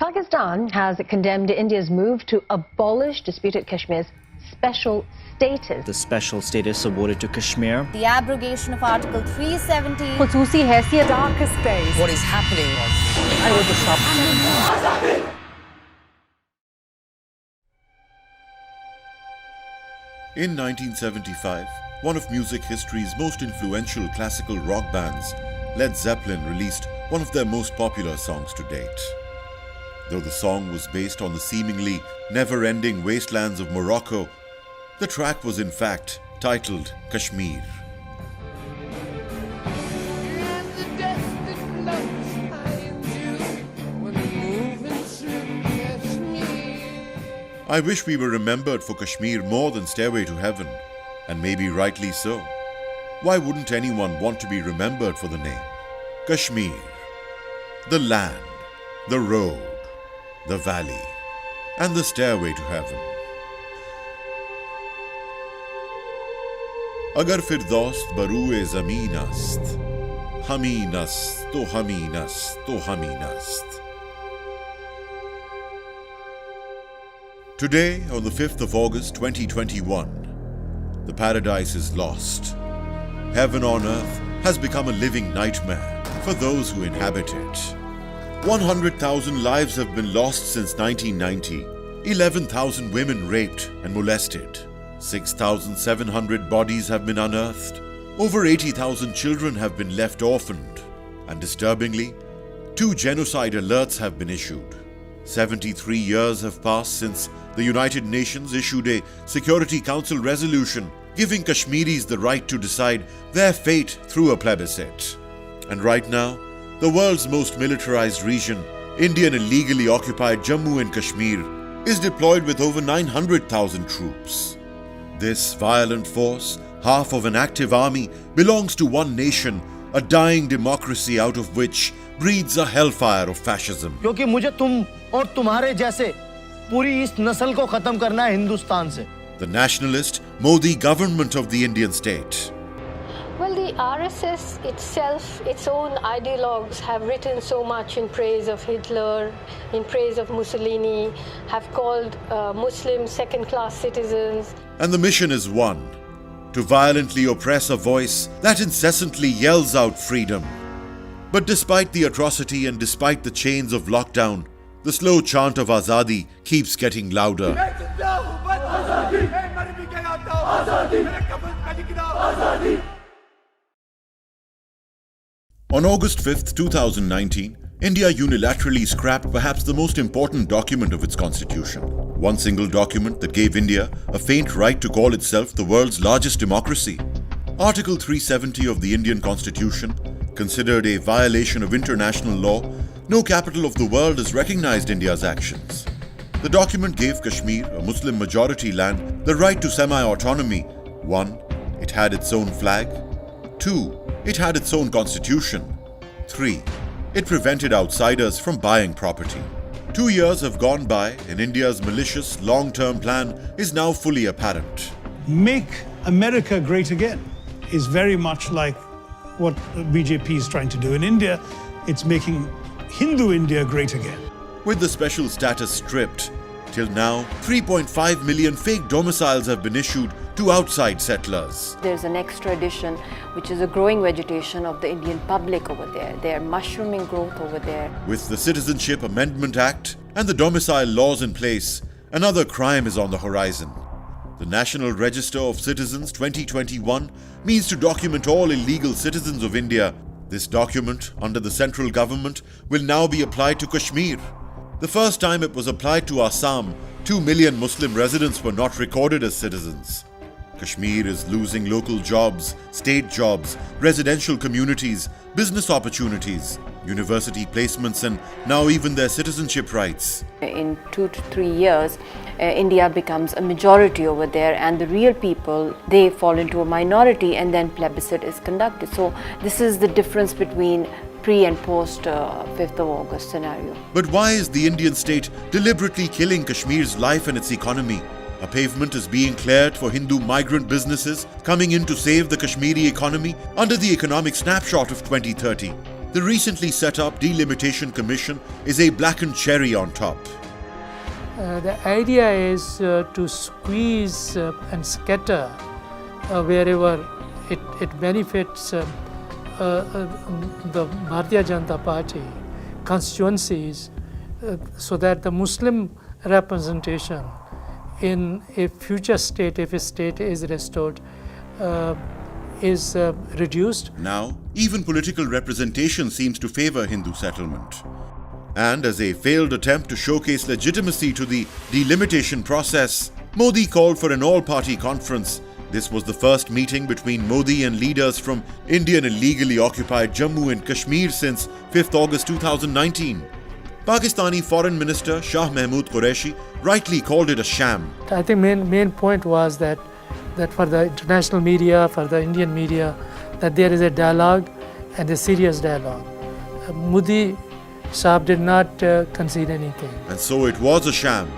Pakistan has condemned India's move to abolish disputed Kashmir's special status. The special status awarded to Kashmir. The abrogation of Article 370. Khususi haisiyat. Darkest days. What is happening? I want to stop. In 1975, one of music history's most influential classical rock bands, Led Zeppelin, released one of their most popular songs to date. Though the song was based on the seemingly never-ending wastelands of Morocco, the track was in fact titled Kashmir. I wish we were remembered for Kashmir more than Stairway to Heaven, and maybe rightly so. Why wouldn't anyone want to be remembered for the name? Kashmir, the land, the road, the valley, and the stairway to heaven. Agar firdost barue zameen ast, hameen ast, to hameen ast, to hameen ast. Today, on the 5th of August 2021, the paradise is lost. Heaven on earth has become a living nightmare for those who inhabit it. 100,000 lives have been lost since 1990, 11,000 women raped and molested, 6,700 bodies have been unearthed, over 80,000 children have been left orphaned, and disturbingly, 2 genocide alerts have been issued. 73 years have passed since the United Nations issued a Security Council resolution giving Kashmiris the right to decide their fate through a plebiscite. And right now, the world's most militarized region, Indian illegally occupied Jammu and Kashmir, is deployed with over 900,000 troops. This violent force, half of an active army, belongs to one nation, a dying democracy out of which breeds a hellfire of fascism. क्योंकि मुझे तुम और तुम्हारे जैसे पूरी इस नस्ल को खत्म करना है हिंदुस्तान से. The nationalist Modi government of the Indian state. Well, the RSS itself, its own ideologues have written so much in praise of Hitler, in praise of Mussolini, have called Muslims second-class citizens. And the mission is one: to violently oppress a voice that incessantly yells out freedom. But despite the atrocity and despite the chains of lockdown, the slow chant of Azadi keeps getting louder. On August 5th, 2019, India unilaterally scrapped perhaps the most important document of its constitution. One single document that gave India a faint right to call itself the world's largest democracy. Article 370 of the Indian Constitution, considered a violation of international law, no capital of the world has recognized India's actions. The document gave Kashmir, a Muslim majority land, the right to semi-autonomy. 1. It had its own flag. 2. It had its own constitution. 3. It prevented outsiders from buying property. 2 years have gone by and India's malicious long-term plan is now fully apparent. Make America great again is very much like what BJP is trying to do in India. It's making Hindu India great again. With the special status stripped, till now 3.5 million fake domiciles have been issued to outside settlers. There's an extra addition, which is a growing vegetation of the Indian public over there. They are mushrooming growth over there. With the Citizenship Amendment Act and the domicile laws in place, another crime is on the horizon. The National Register of Citizens 2021 means to document all illegal citizens of India. This document, under the central government, will now be applied to Kashmir. The first time it was applied to Assam, 2 million Muslim residents were not recorded as citizens. Kashmir is losing local jobs, state jobs, residential communities, business opportunities, university placements, and now even their citizenship rights. In 2 to 3 years, India becomes a majority over there, and the real people, they fall into a minority, and then plebiscite is conducted. So this is the difference between pre and post 5th of August scenario. But why is the Indian state deliberately killing Kashmir's life and its economy? A pavement is being cleared for Hindu migrant businesses coming in to save the Kashmiri economy under the economic snapshot of 2030. The recently set up Delimitation Commission is a blackened cherry on top. The idea is to squeeze and scatter wherever it benefits the Bharatiya Janata Party constituencies, so that the Muslim representation in a future state, if a state is restored, is reduced. Now, even political representation seems to favor Hindu settlement. And as a failed attempt to showcase legitimacy to the delimitation process, Modi called for an all-party conference. This was the first meeting between Modi and leaders from Indian illegally occupied Jammu and Kashmir since 5th August 2019. Pakistani Foreign Minister Shah Mahmood Qureshi rightly called it a sham. I think main point was that for the international media, for the Indian media, that there is a dialogue and a serious dialogue. Modi Saab did not concede anything. And so it was a sham,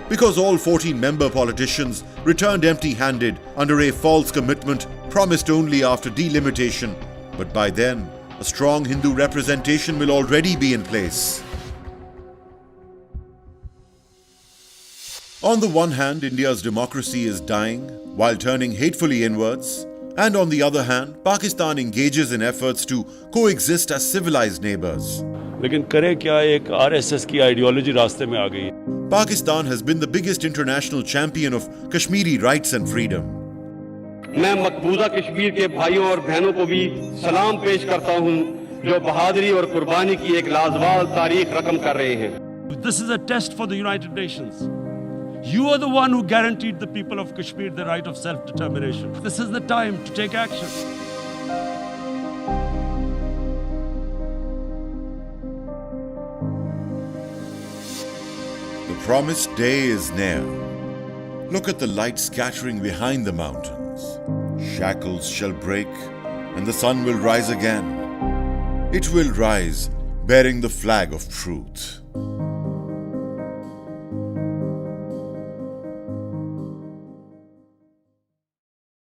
because all 14 member politicians returned empty-handed under a false commitment promised only after delimitation. But by then, a strong Hindu representation will already be in place. On the one hand, India's democracy is dying while turning hatefully inwards, and on the other hand, Pakistan engages in efforts to coexist as civilized neighbors. लेकिन करे क्या, एक RSS की ideology रास्ते में आ गई। Pakistan has been the biggest international champion of Kashmiri rights and freedom. मैं मकबूजा कश्मीर के भाइयों और बहनों को भी सलाम पेश करता हूं, जो बहादुरी और कुर्बानी की एक लाजवाब तारीख रकम कर रहे हैं। This is a test for the United Nations. You are the one who guaranteed the people of Kashmir the right of self-determination. This is the time to take action. The promised day is near. Look at the light scattering behind the mountains. Shackles shall break and the sun will rise again. It will rise bearing the flag of truth.